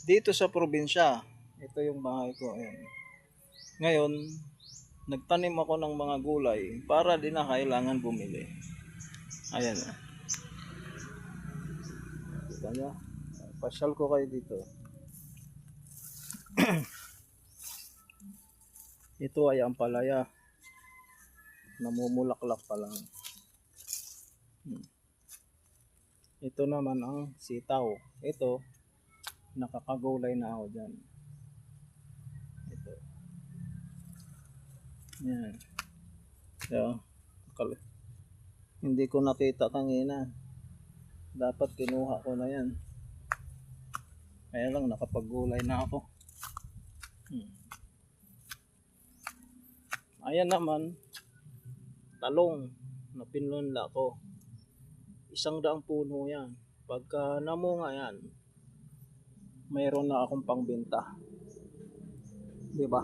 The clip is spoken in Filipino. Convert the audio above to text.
dito sa probinsya. Ito yung bahay ko. Ayan. Ngayon, nagtanim ako ng mga gulay para di na kailangan bumili. Ayan. Kita nyo? Pasyal ko kayo dito. Ito ay ampalaya. Namumulaklak pa lang. Ito naman ang sitaw. Ito, nakakagulay na ako dyan. Ito. Yan. So, hindi ko nakita kanina. Dapat kinuha ko na yan. Kaya lang nakapagulay na ako. Ayan naman, talong na pinunla ko. 100 puno yan. Pagka namunga yan, mayroon na akong pangbenta. Diba?